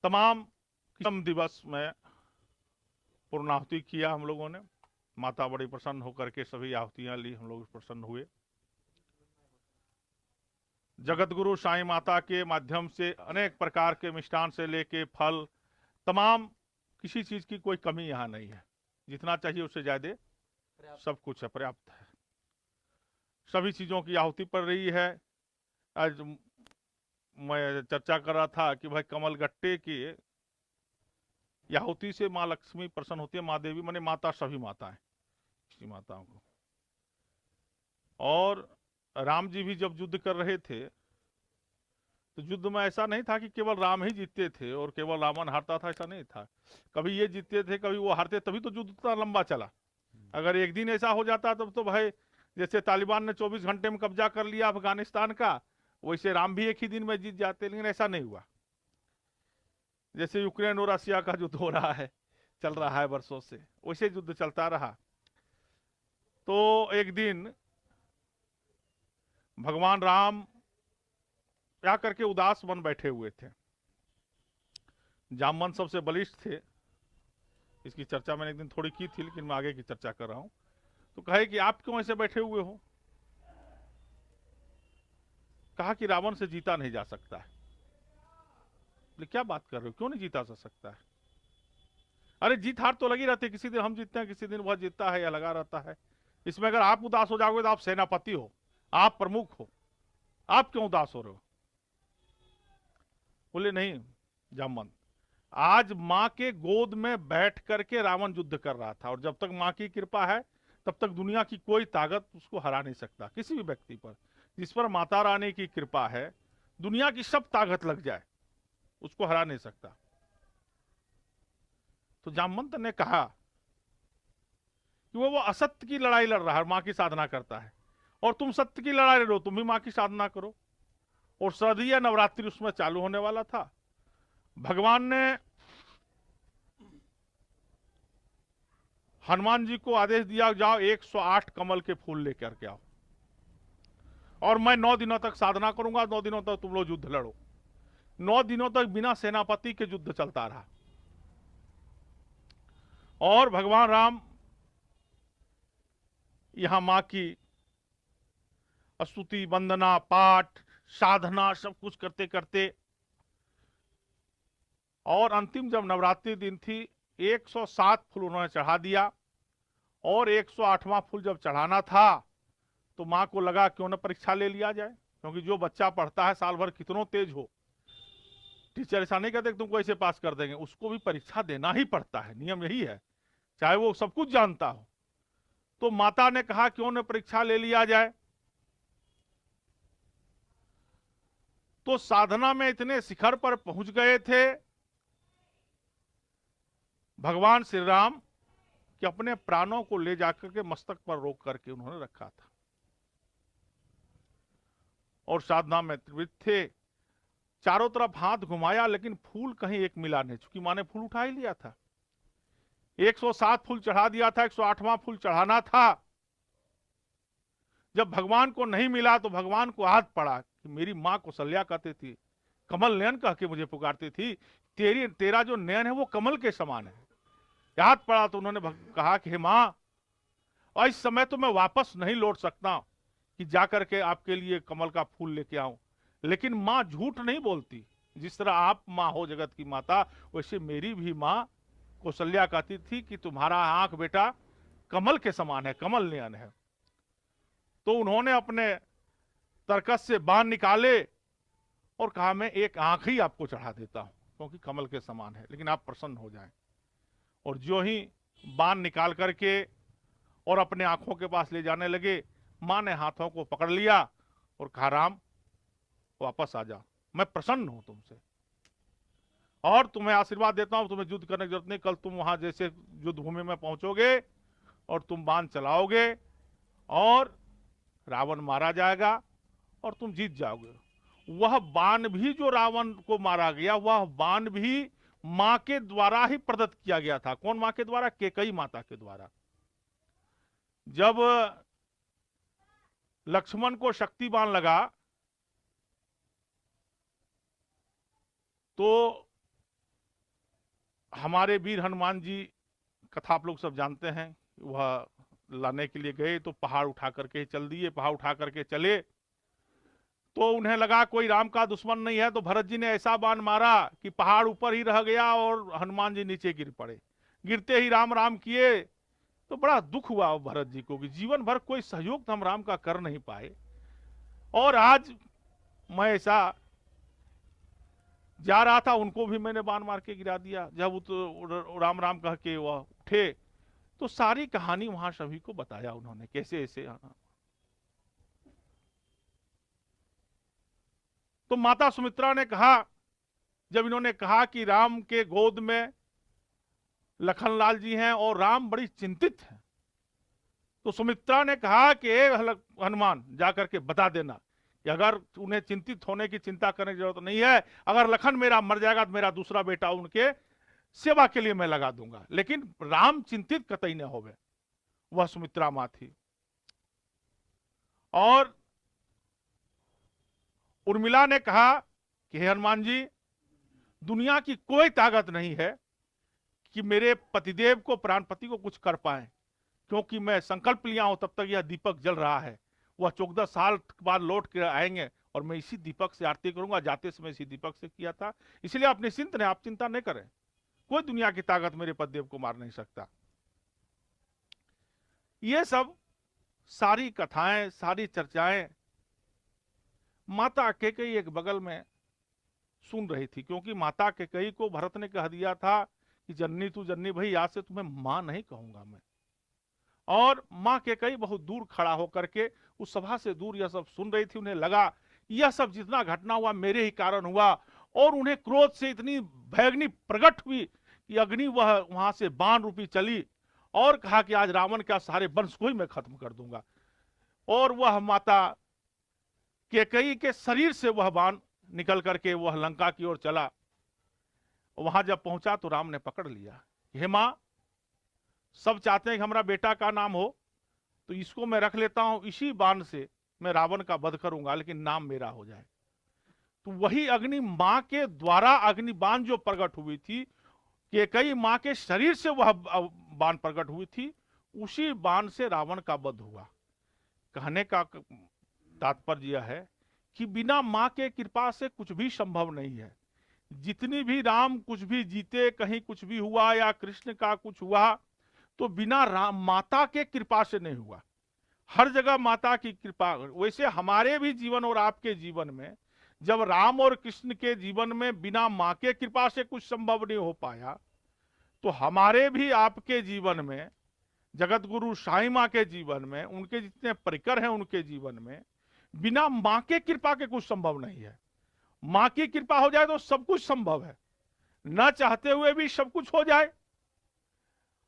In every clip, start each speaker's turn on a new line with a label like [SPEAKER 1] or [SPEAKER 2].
[SPEAKER 1] तमाम दिवस में पूर्णाहुति किया हम लोगों ने। माता बड़ी प्रसन्न होकर के सभी आहुतियां ली, हम लोग प्रसन्न हुए। जगत गुरु साईं माता के माध्यम से अनेक प्रकार के मिष्ठान से लेके फल, तमाम किसी चीज की कोई कमी यहाँ नहीं है। जितना चाहिए उससे ज्यादा सब कुछ है, पर्याप्त है। सभी चीजों की आहुति पड़ रही है। आज मैं चर्चा कर रहा था कि भाई कमल गट्टे की आहुति से माँ लक्ष्मी प्रसन्न होती है, माँ देवी माने माता, सभी माताएं, इसी माताओं को। और राम जी भी जब युद्ध कर रहे थे तो युद्ध में ऐसा नहीं था कि केवल राम ही जीतते थे और केवल रावण हारता था, ऐसा नहीं था। कभी ये जीतते थे, कभी वो हारते, तभी तो युद्ध इतना लंबा चला। अगर एक दिन ऐसा हो जाता तब तो भाई, जैसे तालिबान ने 24 घंटे में कब्जा कर लिया अफगानिस्तान का, वैसे राम भी एक ही दिन में जीत जाते, लेकिन ऐसा नहीं हुआ। जैसे यूक्रेन और रशिया का युद्ध हो रहा है, चल रहा है वर्षों से, वैसे युद्ध चलता रहा। तो एक दिन भगवान राम क्या करके उदास बन बैठे हुए थे। जामवंत सबसे बलिष्ठ थे, इसकी चर्चा मैंने एक दिन थोड़ी की थी, लेकिन मैं आगे की चर्चा कर रहा हूं। तो कहे कि आप क्यों ऐसे बैठे हुए हो? कहा कि रावण से जीता नहीं जा सकता है। बोले क्या बात कर रहे हो, क्यों नहीं जीता जा सकता है? अरे जीत हार तो लगी रहती है, किसी दिन हम जीतते हैं, किसी दिन वह जीतता है, या लगा रहता है। इसमें अगर आप उदास हो जाओगे तो आप सेनापति हो, आप प्रमुख हो, आप क्यों उदास हो रहे हो? बोले नहीं जामवंत, आज मां के गोद में बैठ करके रावण युद्ध कर रहा था, और जब तक मां की कृपा है तब तक दुनिया की कोई ताकत उसको हरा नहीं सकता। किसी भी व्यक्ति पर जिस पर माता रानी की कृपा है, दुनिया की सब ताकत लग जाए, उसको हरा नहीं सकता। तो जामवंत ने कहा कि वो असत्य की लड़ाई लड़ रहा है, मां की साधना करता है, और तुम सत्य की लड़ाई लड़ो, तुम भी मां की साधना करो। और शारदीय नवरात्रि उसमें चालू होने वाला था। भगवान ने हनुमान जी को आदेश दिया, जाओ 108 कमल के फूल लेकर के आओ, और मैं 9 दिनों तक साधना करूंगा, 9 दिनों तक तुम लोग युद्ध लड़ो। 9 दिनों तक बिना सेनापति के युद्ध चलता रहा। और भगवान राम यहां मां की स्तुति, वंदना, पाठ, साधना सब कुछ करते करते, और अंतिम जब नवरात्रि दिन थी, 107 फूल उन्होंने चढ़ा दिया। और 108वां फूल जब चढ़ाना था तो मां को लगा क्यों न परीक्षा ले लिया जाए, क्योंकि जो बच्चा पढ़ता है साल भर कितनों तेज हो, टीचर ऐसा नहीं कहते कि तुमको ऐसे पास कर देंगे, उसको भी परीक्षा देना ही पड़ता है, नियम यही है, चाहे वो सब कुछ जानता हो। तो माता ने कहा क्यों न परीक्षा ले लिया जाए। तो साधना में इतने शिखर पर पहुंच गए थे भगवान श्री राम कि अपने प्राणों को ले जाकर के मस्तक पर रोक करके उन्होंने रखा था, और साधना में त्रिविध थे। चारों तरफ हाथ घुमाया, लेकिन फूल कहीं एक मिला नहीं, चूंकि मां ने फूल उठा ही लिया था। 107 फूल चढ़ा दिया था, 108वां फूल चढ़ाना था। जब भगवान को नहीं मिला तो भगवान को याद पड़ा कि मेरी मां कौशल्या कहती थी, कमल नयन कह के मुझे पुकारती थी, तेरा जो नयन है वो कमल के समान है। याद पड़ा तो उन्होंने कहा कि हे मां, और इस समय तो मैं वापस नहीं लौट सकता कि जाकर के आपके लिए कमल का फूल लेके आऊं, लेकिन मां झूठ नहीं बोलती। जिस तरह आप मां हो जगत की माता, वैसे मेरी भी मां कौशल्या कहती थी कि तुम्हारा आंख बेटा कमल के समान है, कमल नयन है। तो उन्होंने अपने तरकस से बाण निकाले और कहा मैं एक आंख ही आपको चढ़ा देता हूं, क्योंकि कमल के समान है, लेकिन आप प्रसन्न हो जाएं। और जो ही बाण निकाल करके और अपने आंखों के पास ले जाने लगे, मां ने हाथों को पकड़ लिया और कहा राम वापस आ जा, मैं प्रसन्न हूं तुमसे, और तुम्हें आशीर्वाद देता हूं, तुम्हें युद्ध करने की जरूरत नहीं। कल तुम वहां जैसे युद्ध भूमि में पहुंचोगे और तुम बाण चलाओगे और रावण मारा जाएगा और तुम जीत जाओगे। वह बाण भी जो रावण को मारा गया, वह बाण भी मां के द्वारा ही प्रदत्त किया गया था। कौन मां के द्वारा? कैकेयी माता के द्वारा। जब लक्ष्मण को शक्ति बाण लगा तो हमारे वीर हनुमान जी कथा आप लोग सब जानते हैं। वह लाने के लिए गए तो पहाड़ उठा करके चल दिए, पहाड़ उठा करके चले तो उन्हें लगा कोई राम का दुश्मन नहीं है, तो भरत जी ने ऐसा बाण मारा कि पहाड़ ऊपर ही रह गया और हनुमान जी नीचे गिर पड़े। गिरते ही राम राम किए तो बड़ा दुख हुआ भरत जी को कि जीवन भर कोई सहयोग तो हम राम का कर नहीं पाए, और आज मैं ऐसा जा रहा था उनको भी मैंने बाण मार के गिरा दिया। जब वो तो राम राम कह के वह उठे तो सारी कहानी वहां सभी को बताया उन्होंने, कैसे ऐसे आना। तो माता सुमित्रा ने कहा, जब इन्होंने कहा कि राम के गोद में लखनलाल जी हैं और राम बड़ी चिंतित हैं, तो सुमित्रा ने कहा कि हनुमान जाकर के बता देना कि अगर उन्हें चिंतित होने की चिंता करने की जरूरत नहीं है, अगर लखन मेरा मर जाएगा तो मेरा दूसरा बेटा उनके सेवा के लिए मैं लगा दूंगा, लेकिन राम चिंतित कतई न होवे। वह सुमित्रा मां थी। और उर्मिला ने कहा कि हे हनुमान जी, दुनिया की कोई ताकत नहीं है कि मेरे पतिदेव को, प्राणपति को कुछ कर पाए, क्योंकि मैं संकल्प लिया हूं तब तक यह दीपक जल रहा है। वह 14 साल बाद लौट कर आएंगे और मैं इसी दीपक से आरती करूंगा। जाते समय इसी दीपक से किया था, इसलिए आप निश्चिंत रहें, आप चिंता नहीं करें, कोई दुनिया की ताकत मेरे पतिदेव को मार नहीं सकता। ये सब सारी कथाएं, सारी चर्चाएं माता कैकेयी एक बगल में सुन रही थी, क्योंकि माता कैकेयी को भरत ने कह दिया था कि जननी तू जननी भाई, आज से तुम्हें मां नहीं कहूंगा मैं। और मां कैकेयी बहुत दूर खड़ा होकर के उस सभा से दूर यह सब सुन रही थी। उन्हें लगा यह सब जितना घटना हुआ मेरे ही कारण हुआ, और उन्हें क्रोध से इतनी भयग्नि प्रकट हुई कि अग्नि वह वहां से बाण रूपी चली और कहा कि आज रावण का सारे वंश को ही मैं खत्म कर दूंगा। और वह माता कैकेयी के शरीर से वह बाण निकल करके वह लंका की ओर चला। वहां जब पहुंचा तो राम ने पकड़ लिया, हे मां, सब चाहते हैं कि हमारा बेटा का नाम हो, तो इसको मैं रख लेता हूं, इसी बाण से मैं रावण का वध करूंगा, लेकिन नाम मेरा हो जाए। तो वही अग्नि मां के द्वारा अग्नि बाण जो प्रकट हुई थी, कैकेयी मां के शरीर से वह बाण प्रकट हुई थी, उसी बाण से रावण का वध हुआ। कहने का तात्पर्य यह है कि बिना मां के कृपा से कुछ भी संभव नहीं है। जितनी भी राम कुछ भी जीते, कहीं कुछ भी हुआ या कृष्ण का कुछ हुआ, तो बिना राम माता के कृपा से नहीं हुआ। हर जगह माता की कृपा। वैसे हमारे भी जीवन और आपके जीवन में जब राम और कृष्ण के जीवन में बिना मां के कृपा से कुछ संभव नहीं हो पाया, तो हमारे भी आपके जीवन में, जगत गुरु साईं मां के जीवन में, उनके जितने परिकर हैं उनके जीवन में, बिना मां के कृपा के कुछ संभव नहीं है। मां की कृपा हो जाए तो सब कुछ संभव है, न चाहते हुए भी सब कुछ हो जाए।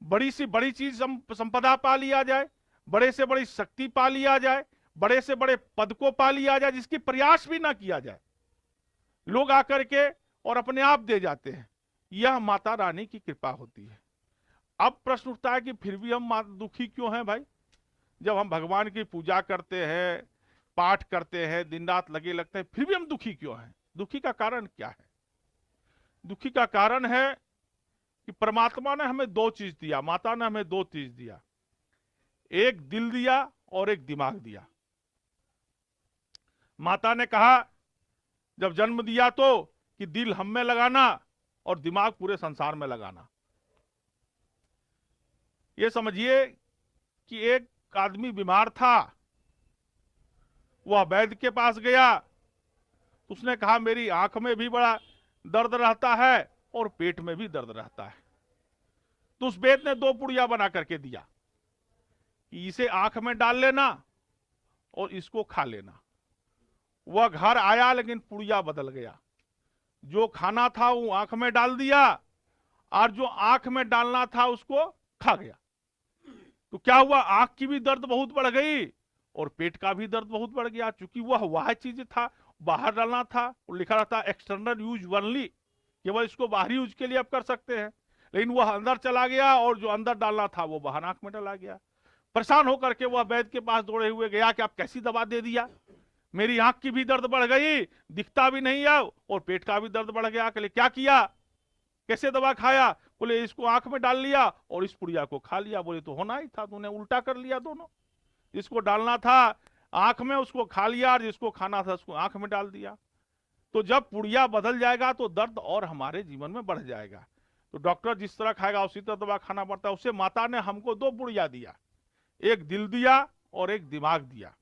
[SPEAKER 1] बड़ी सी बड़ी चीज संपदा पा लिया जाए, बड़े से बड़ी शक्ति पा लिया जाए, बड़े से बड़े पद को पा लिया जाए, जिसकी प्रयास भी ना किया जाए, लोग आकर के और अपने आप दे जाते हैं। यह माता रानी की कृपा होती है। अब प्रश्न उठता है कि फिर भी हम दुखी क्यों हैं भाई? जब हम भगवान की पूजा करते हैं, पाठ करते हैं, दिन रात लगे लगते हैं, फिर भी हम दुखी क्यों हैं? दुखी का कारण क्या है? दुखी का कारण है कि परमात्मा ने हमें दो चीज दिया, माता ने हमें दो चीज दिया, एक दिल दिया और एक दिमाग दिया। माता ने कहा जब जन्म दिया तो कि दिल हम में लगाना और दिमाग पूरे संसार में लगाना। ये समझिए कि एक आदमी बीमार था, वह वैद्य के पास गया, उसने कहा मेरी आंख में भी बड़ा दर्द रहता है और पेट में भी दर्द रहता है। तो उस वैद्य ने दो पुड़िया बना करके दिया कि इसे आंख में डाल लेना और इसको खा लेना। वह घर आया लेकिन पुड़िया बदल गया, जो खाना था वो आंख में डाल दिया और जो आंख में डालना था उसको खा गया। तो क्या हुआ, आंख की भी दर्द बहुत बढ़ गई और पेट का भी दर्द बहुत बढ़ गया। चूंकि वह चीज था, बाहर डालना था, और लिखा रहता एक्सटर्नल यूज ओनली, केवल इसको बाहरी यूज के लिए आप कर सकते हैं, लेकिन वह अंदर चला गया और जो अंदर डालना था वो बाहर आंख में डाला गया। परेशान होकर के वह वैद्य के पास दौड़े हुए गया कि आप कैसी दवा दे दिया, मेरी आंख की भी दर्द बढ़ गई, दिखता भी नहीं है, और पेट का भी दर्द बढ़ गया। क्या किया, कैसे दवा खाया? बोले इसको आंख में डाल लिया और इस पुड़िया को खा लिया। बोले तो होना ही था, तूने उल्टा कर लिया दोनों। इसको डालना था आंख में, उसको खा लिया, और जिसको खाना था उसको आंख में डाल दिया। तो जब पुड़िया बदल जाएगा तो दर्द और हमारे जीवन में बढ़ जाएगा। तो डॉक्टर जिस तरह खाएगा उसी तरह दवा खाना पड़ता है। उससे माता ने हमको 2 पुड़िया दिया, एक दिल दिया और एक दिमाग दिया।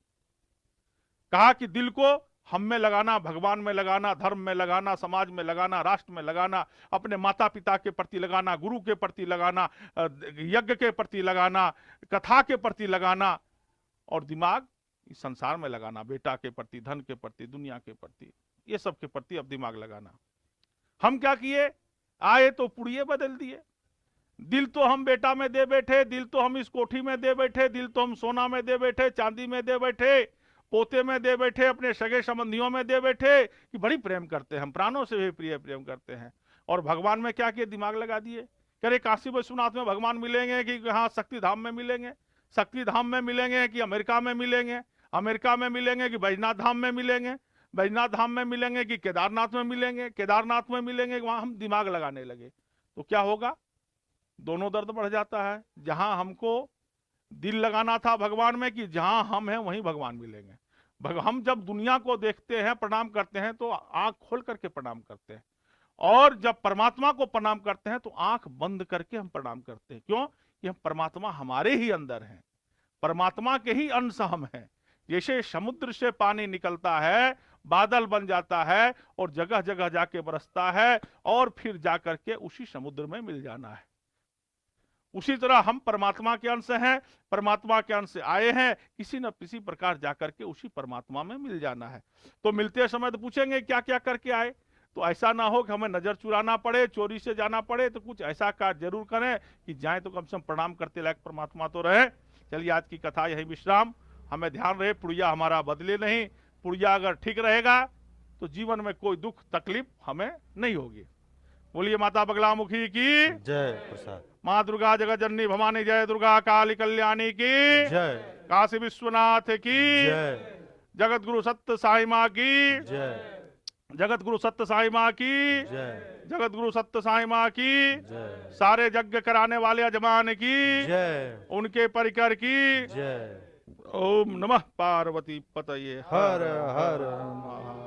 [SPEAKER 1] कहा कि दिल को हम में लगाना, भगवान में लगाना, धर्म में लगाना, समाज में लगाना, राष्ट्र में लगाना, अपने माता पिता के प्रति लगाना, गुरु के प्रति लगाना, यज्ञ के प्रति लगाना, कथा के प्रति लगाना, और दिमाग इस संसार में लगाना, बेटा के प्रति, धन के प्रति, दुनिया के प्रति, ये सब के प्रति अब दिमाग लगाना। हम क्या किए, आए तो पुड़िये बदल दिए। दिल तो हम बेटा में दे बैठे, दिल तो हम इस कोठी में दे बैठे, दिल तो हम सोना में दे बैठे, चांदी में दे बैठे, पोते में दे बैठे, अपने सगे संबंधियों में दे बैठे कि बड़ी प्रेम करते हैं हम, प्राणों से भी प्रिय प्रेम करते हैं। और भगवान में क्या किए, दिमाग लगा दिए। कह रहे काशी विश्वनाथ में भगवान मिलेंगे कि हाँ शक्ति धाम में मिलेंगे, शक्ति धाम में मिलेंगे कि अमेरिका में मिलेंगे, अमेरिका में मिलेंगे कि बैजनाथ धाम में मिलेंगे, बैजनाथ धाम में मिलेंगे कि केदारनाथ में मिलेंगे, केदारनाथ में मिलेंगे, वहां हम दिमाग लगाने लगे। तो क्या होगा, दोनों दर्द बढ़ जाता है। जहां हमको दिल लगाना था भगवान में कि जहां हम हैं वहीं भगवान मिलेंगे। हम जब दुनिया को देखते हैं, प्रणाम करते हैं तो आंख खोल करके प्रणाम करते हैं, और जब परमात्मा को प्रणाम करते हैं तो आंख बंद करके हम प्रणाम करते हैं। क्यों, कि हम परमात्मा हमारे ही अंदर हैं, परमात्मा के ही अंश हम हैं। जैसे समुद्र से पानी निकलता है, बादल बन जाता है और जगह जगह जाके बरसता है, और फिर जाकर के उसी समुद्र में मिल जाना है, उसी तरह हम परमात्मा के अंश हैं, परमात्मा के अंश से आए हैं, किसी न किसी प्रकार जाकर के उसी परमात्मा में मिल जाना है। तो मिलते समय तो पूछेंगे क्या क्या करके आए, तो ऐसा ना हो कि हमें नजर चुराना पड़े, चोरी से जाना पड़े, तो कुछ ऐसा कार्य जरूर करें कि जाए तो कम से कम प्रणाम करते लायक परमात्मा तो रहे। चलिए आज की कथा यही विश्राम। हमें ध्यान रहे पुड़िया हमारा बदले नहीं, पुड़िया अगर ठीक रहेगा तो जीवन में कोई दुख तकलीफ हमें नहीं होगी। बोलिए माता बगलामुखी की
[SPEAKER 2] जय प्रसाद।
[SPEAKER 1] माँ दुर्गा जगत जननी भवानी जय, दुर्गा काली कल्याणी की
[SPEAKER 2] जय,
[SPEAKER 1] काशी विश्वनाथ की
[SPEAKER 2] जय,
[SPEAKER 1] जगत गुरु सत्य साई माँ की
[SPEAKER 2] जय,
[SPEAKER 1] जगत गुरु सत्य साई माँ की
[SPEAKER 2] जय,
[SPEAKER 1] जगत गुरु सत्य साई माँ की
[SPEAKER 2] जय,
[SPEAKER 1] सारे यज्ञ कराने वाले यजमान की
[SPEAKER 2] जय,
[SPEAKER 1] उनके परिकर की
[SPEAKER 2] जय।
[SPEAKER 1] ओम नमः पार्वती पतये
[SPEAKER 2] हर हर
[SPEAKER 1] महा